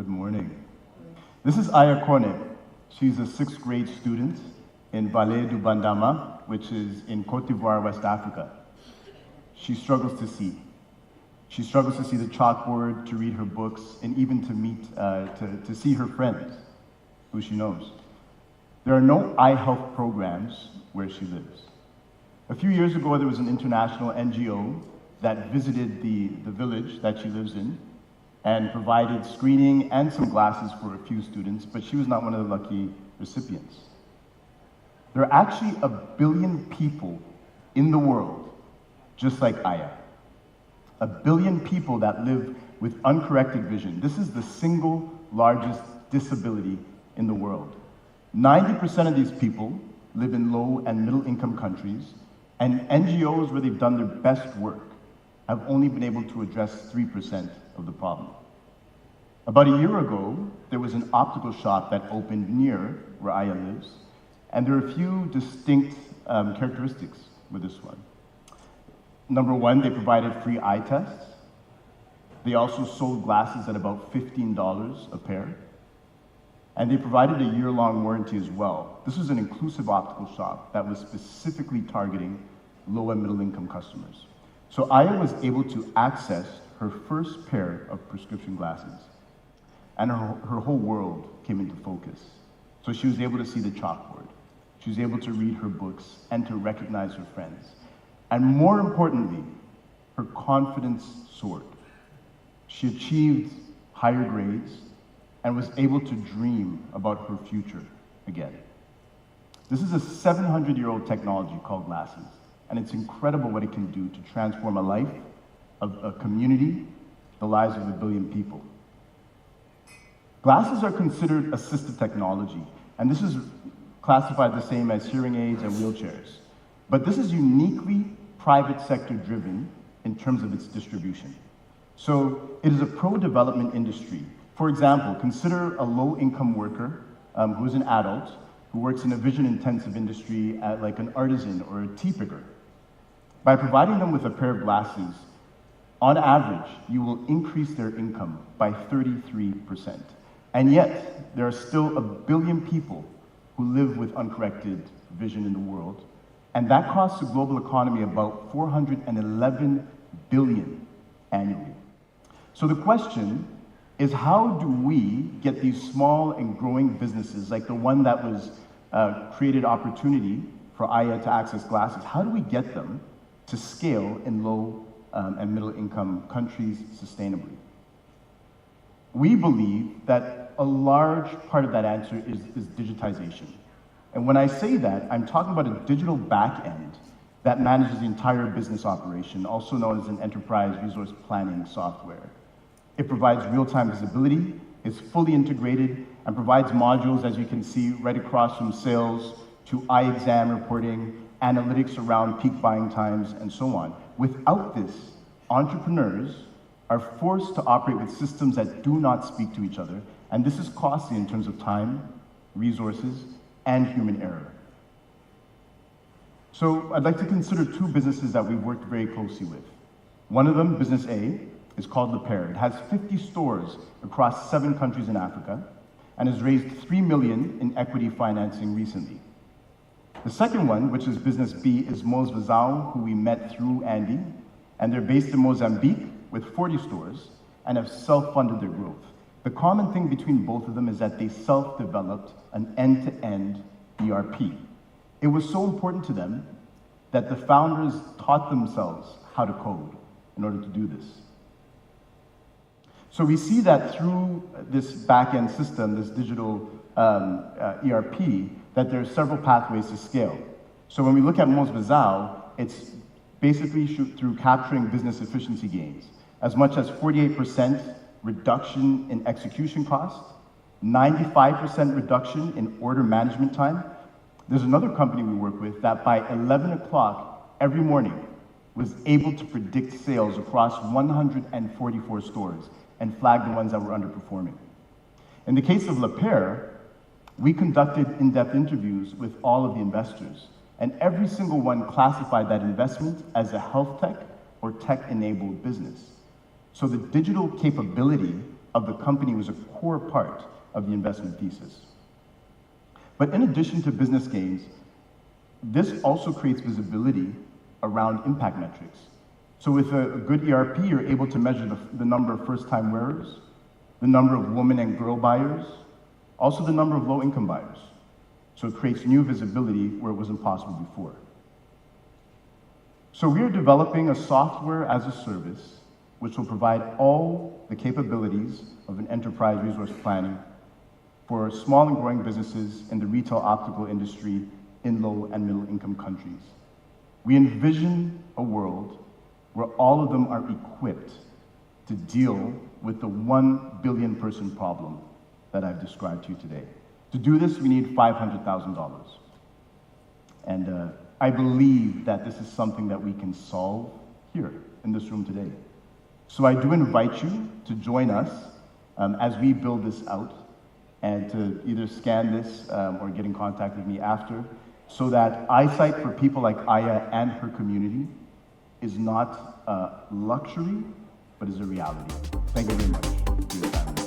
Good morning. This is Aya Kone. She's a 6th grade student in Vallée du Bandama, which is in Côte d'Ivoire, West Africa. She struggles to see. She struggles to see the chalkboard, to read her books, and even to see her friends, who she knows. There are no eye health programs where she lives. A few years ago, there was an international NGO that visited the village that she lives in and provided screening and some glasses for a few students, but she was not one of the lucky recipients. There are actually 1 billion people in the world just like Aya. 1 billion people that live with uncorrected vision. This is the single largest disability in the world. 90% of these people live in low and middle income countries, and NGOs where they've done their best work have only been able to address 3% of the problem. About a year ago, there was an optical shop that opened near where Aya lives, and there are a few distinct characteristics with this one. Number one, they provided free eye tests. They also sold glasses at about $15 a pair. And they provided a year-long warranty as well. This was an inclusive optical shop that was specifically targeting low and middle income customers. So Aya was able to access her first pair of prescription glasses, and her whole world came into focus. So she was able to see the chalkboard. She was able to read her books and to recognize her friends. And more importantly, her confidence soared. She achieved higher grades and was able to dream about her future again. This is a 700-year-old technology called glasses, and it's incredible what it can do to transform a life, a community, the lives of 1 billion people. Glasses are considered assistive technology, and this is classified the same as hearing aids and wheelchairs. But this is uniquely private sector driven in terms of its distribution. So it is a pro-development industry. For example, consider a low-income worker who is an adult who works in a vision-intensive industry like an artisan or a tea picker. By providing them with a pair of glasses, on average, you will increase their income by 33%. And yet, there are still 1 billion people who live with uncorrected vision in the world, and that costs the global economy about $411 billion annually. So the question is, how do we get these small and growing businesses, like the one that was created opportunity for Aya to access glasses, how do we get them to scale in low and middle income countries sustainably? We believe that a large part of that answer is digitization. And when I say that, I'm talking about a digital back end that manages the entire business operation, also known as an enterprise resource planning software. It provides real-time visibility, is fully integrated, and provides modules, as you can see, right across from sales to eye exam reporting, analytics around peak buying times, and so on. Without this, entrepreneurs are forced to operate with systems that do not speak to each other, and this is costly in terms of time, resources, and human error. So I'd like to consider 2 businesses that we've worked very closely with. One of them, Business A, is called Lapare. It has 50 stores across 7 countries in Africa and has raised $3 million in equity financing recently. The second one, which is Business B, is Musewe, who we met through ANDE, and they're based in Mozambique with 40 stores and have self-funded their growth. The common thing between both of them is that they self-developed an end-to-end ERP. It was so important to them that the founders taught themselves how to code in order to do this. So we see that through this back-end system, this digital ERP, that there are several pathways to scale. So when we look at Musewe, it's basically through capturing business efficiency gains, as much as 48% reduction in execution cost, 95% reduction in order management time. There's another company we work with that by 11 o'clock every morning was able to predict sales across 144 stores and flag the ones that were underperforming. In the case of Lapare, we conducted in-depth interviews with all of the investors, and every single one classified that investment as a health tech or tech-enabled business. So the digital capability of the company was a core part of the investment thesis. But in addition to business gains, this also creates visibility around impact metrics. So with a good ERP, you're able to measure the number of first-time wearers, the number of women and girl buyers, also the number of low-income buyers. So it creates new visibility where it wasn't possible before. So we are developing a software as a service which will provide all the capabilities of an enterprise resource planning for small and growing businesses in the retail optical industry in low and middle income countries. We envision a world where all of them are equipped to deal with the 1 billion person problem that I've described to you today. To do this, we need $500,000. And I believe that this is something that we can solve here in this room today. So I do invite you to join us as we build this out and to either scan this or get in contact with me after, so that eyesight for people like Aya and her community is not a luxury, but is a reality. Thank you very much for your time.